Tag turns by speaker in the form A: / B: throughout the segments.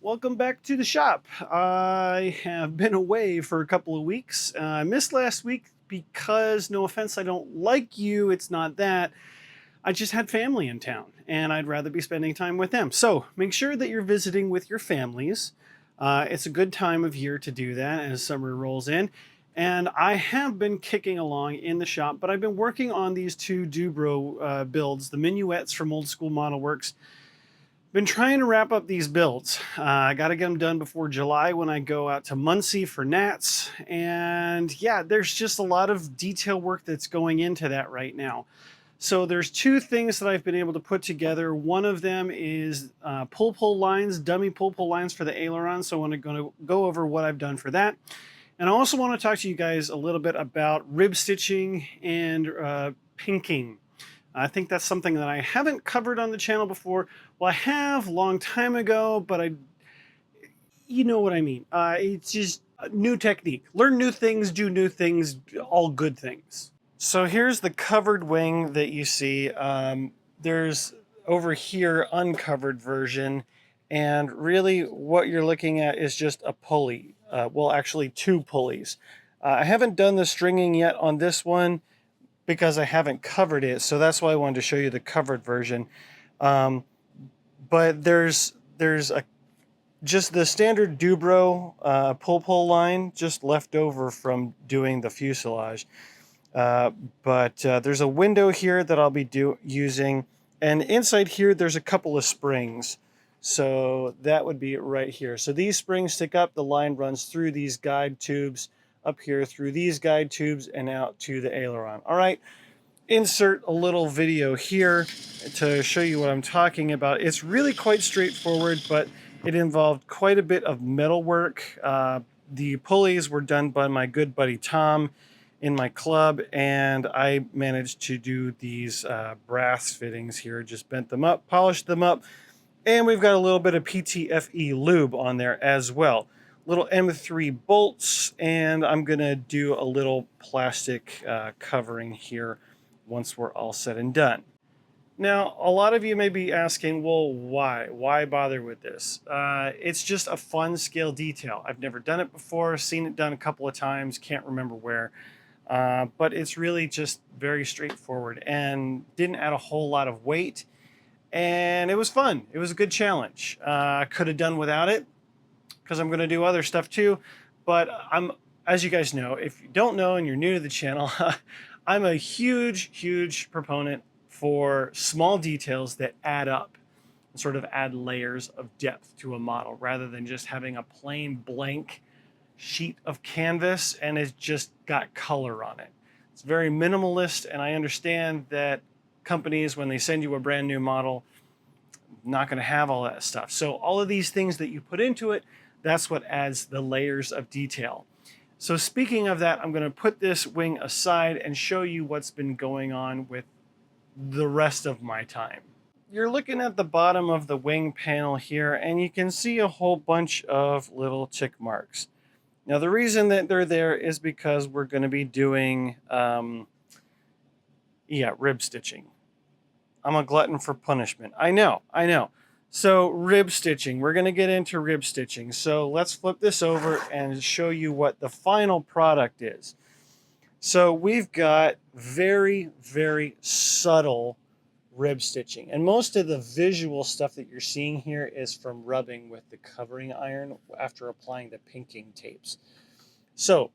A: Welcome back to the shop. I have been away for a couple of weeks. I missed last week because, no offense, I don't like you, it's not that. I just had family in town and I'd rather be spending time with them. So make sure that you're visiting with your families. It's a good time of year to do that as summer rolls in. And I have been kicking along in the shop, but I've been working on these two Dubro builds, the Minuets from Old School Model Works. Been trying to wrap up these builds. I got to get them done before July when I go out to Muncie for Nats. And yeah, there's just a lot of detail work that's going into that right now. So there's two things that I've been able to put together. One of them is pull-pull lines, dummy pull-pull lines for the ailerons. So I'm going to go over what I've done for that. And I also want to talk to you guys a little bit about rib stitching and pinking. I think that's something that I haven't covered on the channel before. Well, I have a long time ago, but you know what I mean. It's just a new technique. Learn new things, do new things, all good things. So here's the covered wing that you see. There's over here uncovered version, and really what you're looking at is just a pulley. Well, actually two pulleys. I haven't done the stringing yet on this one because I haven't covered it, so that's why I wanted to show you the covered version. But there's just the standard Dubro pull-pull line, just left over from doing the fuselage. But there's a window here that I'll be using, and inside here there's a couple of springs. So that would be right here. So these springs stick up, the line runs through these guide tubes, up here through these guide tubes and out to the aileron. All right, insert a little video here to show you what I'm talking about. It's really quite straightforward, but it involved quite a bit of metal work. The pulleys were done by my good buddy Tom in my club, and I managed to do these brass fittings here, just bent them up, polished them up, and we've got a little bit of PTFE lube on there as well. Little M3 bolts, and I'm gonna do a little plastic covering here once we're all said and done. Now, a lot of you may be asking, well, why? Why bother with this? It's just a fun scale detail. I've never done it before, seen it done a couple of times, can't remember where. But it's really just very straightforward and didn't add a whole lot of weight. And it was fun. It was a good challenge. I could have done without it, because I'm going to do other stuff too. But as you guys know, if you don't know and you're new to the channel, I'm a huge proponent for small details that add up and sort of add layers of depth to a model, rather than just having a plain blank sheet of canvas and it's just got color on it. It's very minimalist, and I understand that companies, when they send you a brand new model, not going to have all that stuff. So all of these things that you put into it, that's what adds the layers of detail. So speaking of that, I'm going to put this wing aside and show you what's been going on with the rest of my time. You're looking at the bottom of the wing panel here, and you can see a whole bunch of little tick marks. Now the reason that they're there is because we're going to be doing rib stitching. I'm a glutton for punishment. I know. So rib stitching, we're going to get into rib stitching. So let's flip this over and show you what the final product is. So we've got very subtle rib stitching. And most of the visual stuff that you're seeing here is from rubbing with the covering iron after applying the pinking tapes. So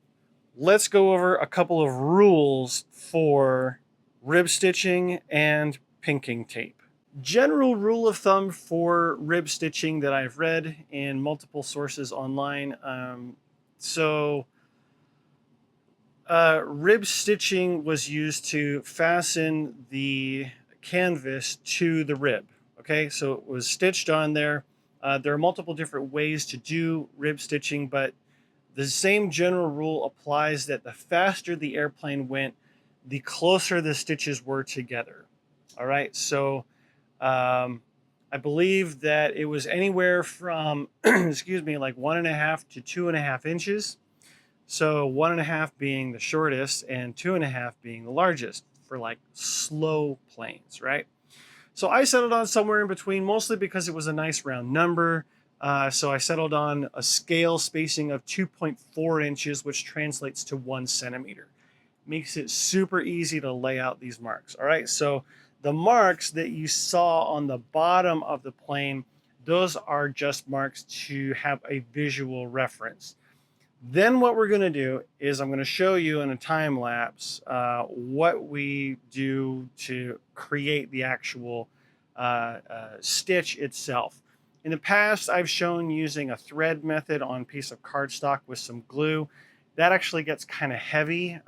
A: let's go over a couple of rules for rib stitching and pinking tape. General rule of thumb for rib stitching that I've read in multiple sources online. Rib stitching was used to fasten the canvas to the rib. Okay, so it was stitched on there. There are multiple different ways to do rib stitching, but the same general rule applies, that the faster the airplane went, the closer the stitches were together. All right, so I believe that it was anywhere from, excuse me, like 1.5 to 2.5 inches. So 1.5 being the shortest and 2.5 being the largest for like slow planes, right? So I settled on somewhere in between, mostly because it was a nice round number. So I settled on a scale spacing of 2.4 inches, which translates to 1 centimeter. Makes it super easy to lay out these marks. All right, so the marks that you saw on the bottom of the plane, those are just marks to have a visual reference. Then what we're going to do is I'm going to show you in a time lapse what we do to create the actual stitch itself. In the past, I've shown using a thread method on a piece of cardstock with some glue. That actually gets kind of heavy.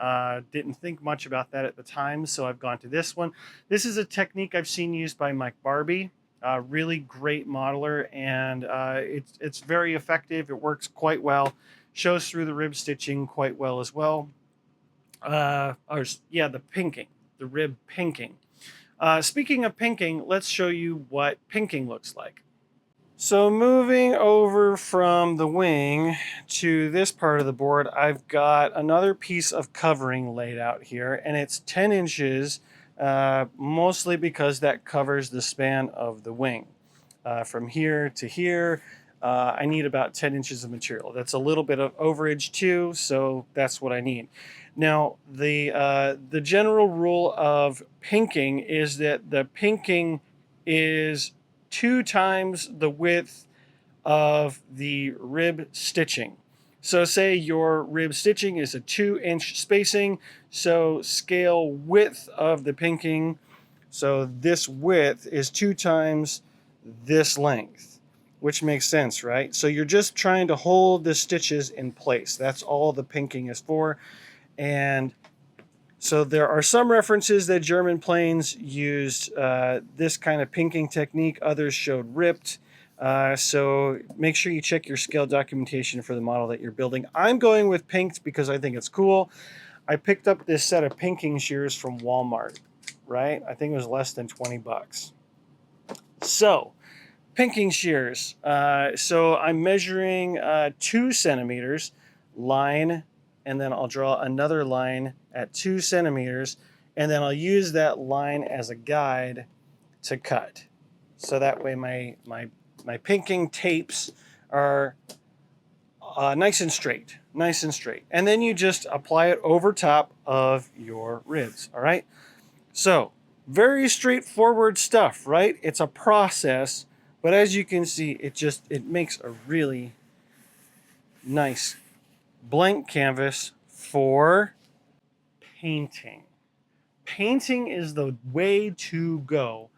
A: Didn't think much about that at the time, so I've gone to this one. This is a technique I've seen used by Mike Barbie. Really great modeler, and it's very effective. It works quite well. Shows through the rib stitching quite well as well. The pinking, the rib pinking. Speaking of pinking, let's show you what pinking looks like. So moving over from the wing to this part of the board, I've got another piece of covering laid out here, and it's 10 inches, mostly because that covers the span of the wing. From here to here, I need about 10 inches of material. That's a little bit of overage too, so that's what I need. Now, the general rule of pinking is that the pinking is 2 times the width of the rib stitching. So say your rib stitching is a 2-inch spacing, so scale width of the pinking. So this width is 2 times this length, which makes sense, right? So you're just trying to hold the stitches in place. That's all the pinking is for. And so there are some references that German planes used this kind of pinking technique. Others showed ripped. So make sure you check your scale documentation for the model that you're building. I'm going with pinked because I think it's cool. I picked up this set of pinking shears from Walmart, right? I think it was less than 20 bucks. So pinking shears. So I'm measuring 2 centimeters line, and then I'll draw another line at 2 centimeters, and then I'll use that line as a guide to cut. So that way my pinking tapes are nice and straight, nice and straight. And then you just apply it over top of your ribs, all right? So very straightforward stuff, right? It's a process, but as you can see, it makes a really nice blank canvas for painting. Painting is the way to go.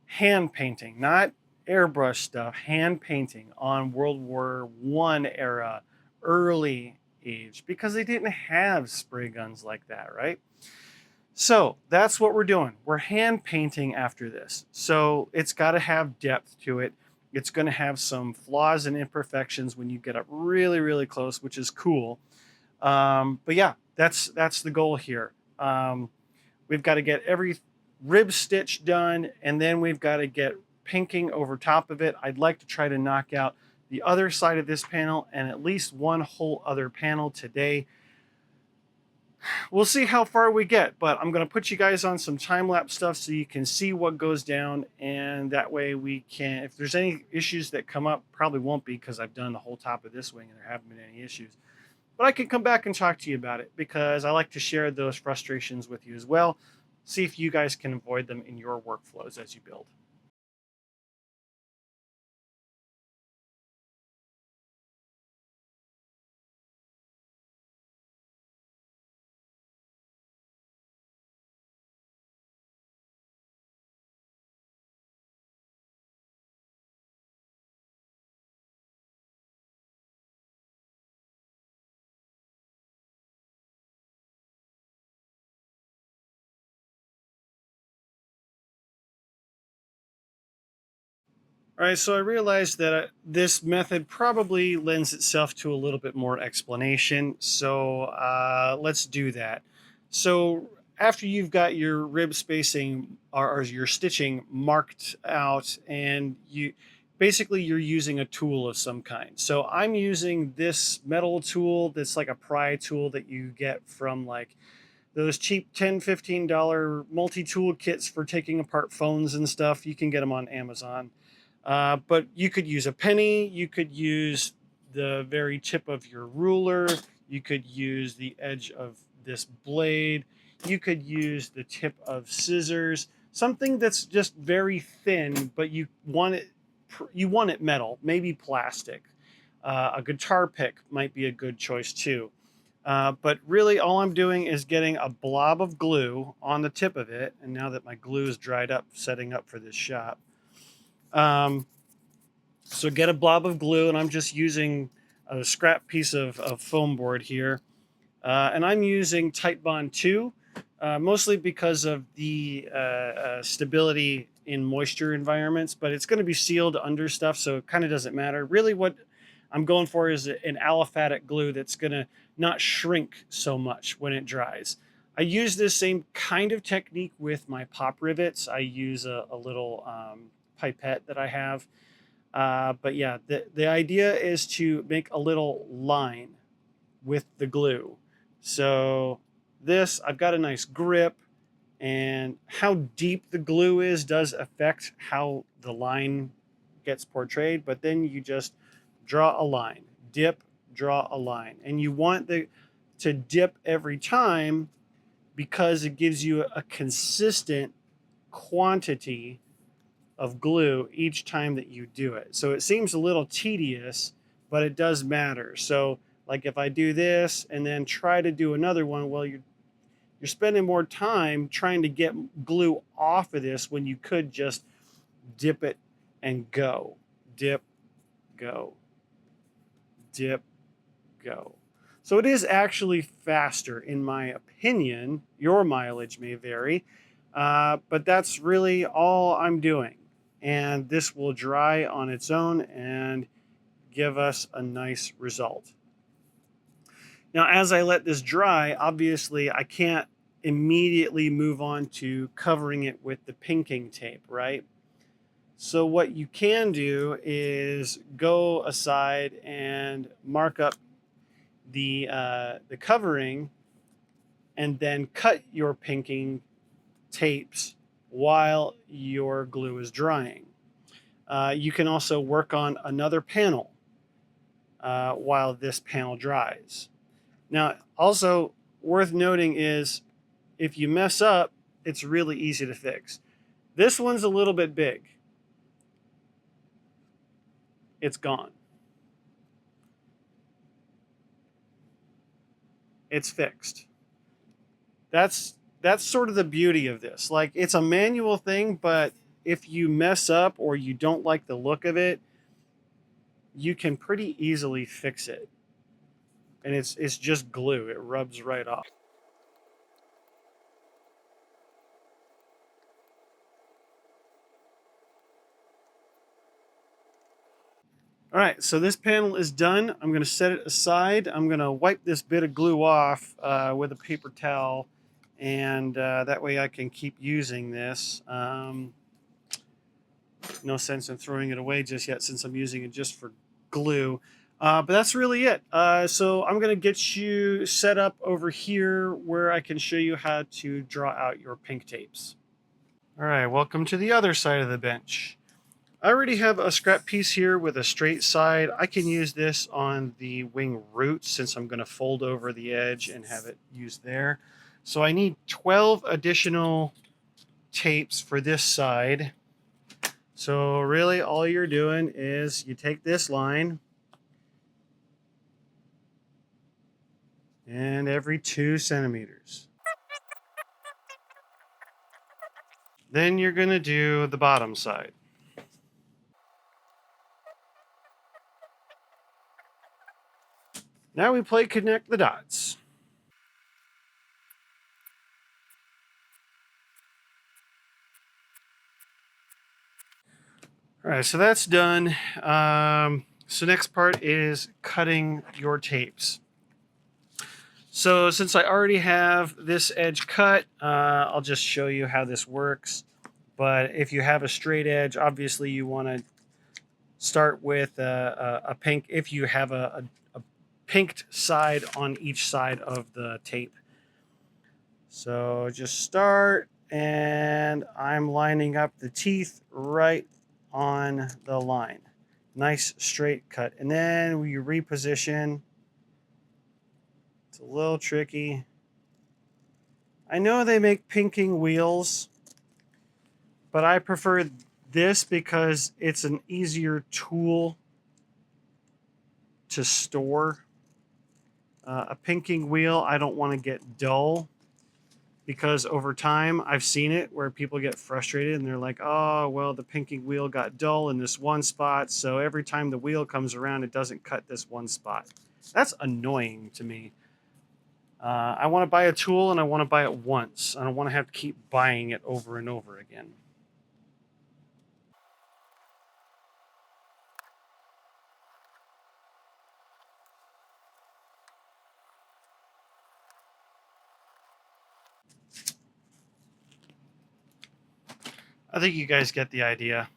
A: Hand painting, not airbrush stuff, hand painting on World War I era, early age, because they didn't have spray guns like that, right? So that's what we're doing. We're hand painting after this. So it's got to have depth to it. It's going to have some flaws and imperfections when you get up really, really close, which is cool. But yeah, that's the goal here. We've got to get every rib stitch done, and then we've got to get pinking over top of it. I'd like to try to knock out the other side of this panel and at least one whole other panel today. We'll see how far we get, but I'm going to put you guys on some time-lapse stuff so you can see what goes down, and that way we can, if there's any issues that come up, probably won't be because I've done the whole top of this wing and there haven't been any issues. But I can come back and talk to you about it because I like to share those frustrations with you as well. See if you guys can avoid them in your workflows as you build. All right, so I realized that this method probably lends itself to a little bit more explanation. So let's do that. So after you've got your rib spacing or your stitching marked out, and you're using a tool of some kind. So I'm using this metal tool that's like a pry tool that you get from like those cheap $10, $15 multi-tool kits for taking apart phones and stuff. You can get them on Amazon. But you could use a penny, you could use the very tip of your ruler, you could use the edge of this blade, you could use the tip of scissors, something that's just very thin, but you want it metal, maybe plastic. A guitar pick might be a good choice too. But really all I'm doing is getting a blob of glue on the tip of it. And now that my glue is dried up, setting up for this shot. So get a blob of glue, and I'm just using a scrap piece of foam board here. And I'm using Tight Bond 2, mostly because of the stability in moisture environments, but it's going to be sealed under stuff, so it kind of doesn't matter. Really what I'm going for is an aliphatic glue that's going to not shrink so much when it dries. I use this same kind of technique with my pop rivets. I use a little pipette that I have. But yeah, the idea is to make a little line with the glue. So this, I've got a nice grip, and how deep the glue is does affect how the line gets portrayed, but then you just draw a line, dip, draw a line. And you want to dip every time because it gives you a consistent quantity of glue each time that you do it. So it seems a little tedious, but it does matter. So like if I do this and then try to do another one, well, you're spending more time trying to get glue off of this when you could just dip it and go. Dip, go. Dip, go. So it is actually faster, in my opinion. Your mileage may vary, but that's really all I'm doing. And this will dry on its own and give us a nice result. Now, as I let this dry, obviously I can't immediately move on to covering it with the pinking tape, right? So what you can do is go aside and mark up the covering and then cut your pinking tapes while your glue is drying. You can also work on another panel while this panel dries. Now, also worth noting is if you mess up, it's really easy to fix. This one's a little bit big. It's gone. It's fixed. That's sort of the beauty of this. Like, it's a manual thing, but if you mess up or you don't like the look of it, you can pretty easily fix it. And it's just glue. It rubs right off. All right, so this panel is done. I'm going to set it aside. I'm going to wipe this bit of glue off with a paper towel, and that way I can keep using this. No sense in throwing it away just yet since I'm using it just for glue. But that's really it. So I'm going to get you set up over here where I can show you how to draw out your pink tapes. All right, welcome to the other side of the bench. I already have a scrap piece here with a straight side. I can use this on the wing roots since I'm going to fold over the edge and have it used there. So I need 12 additional tapes for this side. So really all you're doing is you take this line and every 2 centimeters. Then you're going to do the bottom side. Now we play connect the dots. All right, so that's done. So next part is cutting your tapes. So since I already have this edge cut, I'll just show you how this works. But if you have a straight edge, obviously you want to start with a pink, if you have a pinked side on each side of the tape. So just start, and I'm lining up the teeth right on the line. Nice straight cut. And then we reposition. It's a little tricky. I know they make pinking wheels, but I prefer this because it's an easier tool to store. A pinking wheel, I don't want to get dull, because over time I've seen it where people get frustrated and they're like, oh, well, the pinking wheel got dull in this one spot, so every time the wheel comes around, it doesn't cut this one spot. That's annoying to me. I want to buy a tool and I want to buy it once. I don't want to have to keep buying it over and over again. I think you guys get the idea.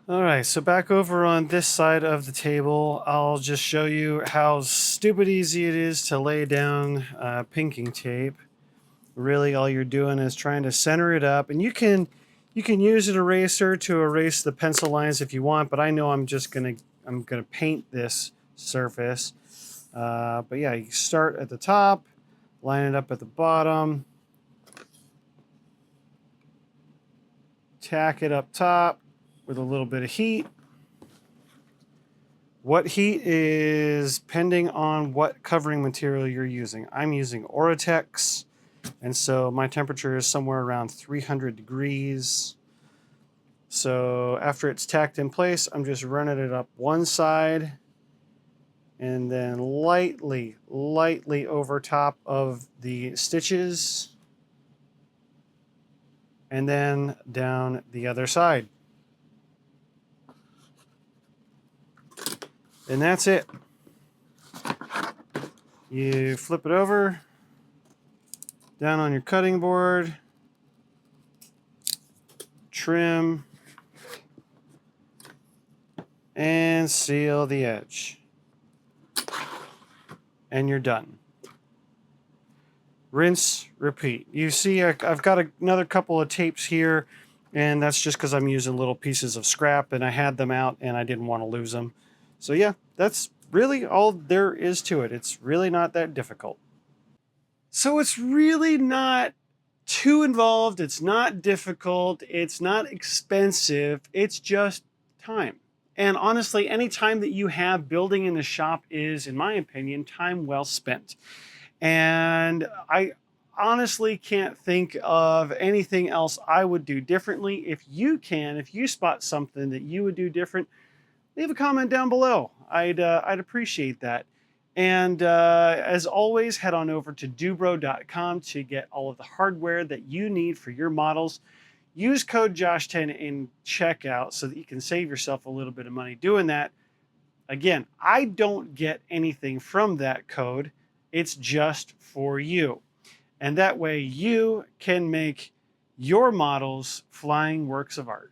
A: All right, so back over on this side of the table, I'll just show you how stupid easy it is to lay down pinking tape. Really, all you're doing is trying to center it up, and you can use an eraser to erase the pencil lines if you want, but I know I'm gonna paint this surface. But yeah, you start at the top, line it up at the bottom, tack it up top with a little bit of heat. What heat is pending on what covering material you're using. I'm using Oratex, and so my temperature is somewhere around 300 degrees. So after it's tacked in place, I'm just running it up one side and then lightly over top of the stitches, and then down the other side. And that's it. You flip it over, down on your cutting board, trim, and seal the edge. And you're done. Rinse, repeat. You see, I've got another couple of tapes here, and that's just because I'm using little pieces of scrap, and I had them out, and I didn't want to lose them. So yeah, that's really all there is to it. It's really not that difficult. So it's really not too involved. It's not difficult. It's not expensive. It's just time. And honestly, any time that you have building in the shop is, in my opinion, time well spent. And I honestly can't think of anything else I would do differently. If you spot something that you would do different, leave a comment down below. I'd appreciate that. And as always, head on over to dubro.com to get all of the hardware that you need for your models. Use code Josh10 in checkout so that you can save yourself a little bit of money doing that. Again, I don't get anything from that code. It's just for you. And that way you can make your models flying works of art.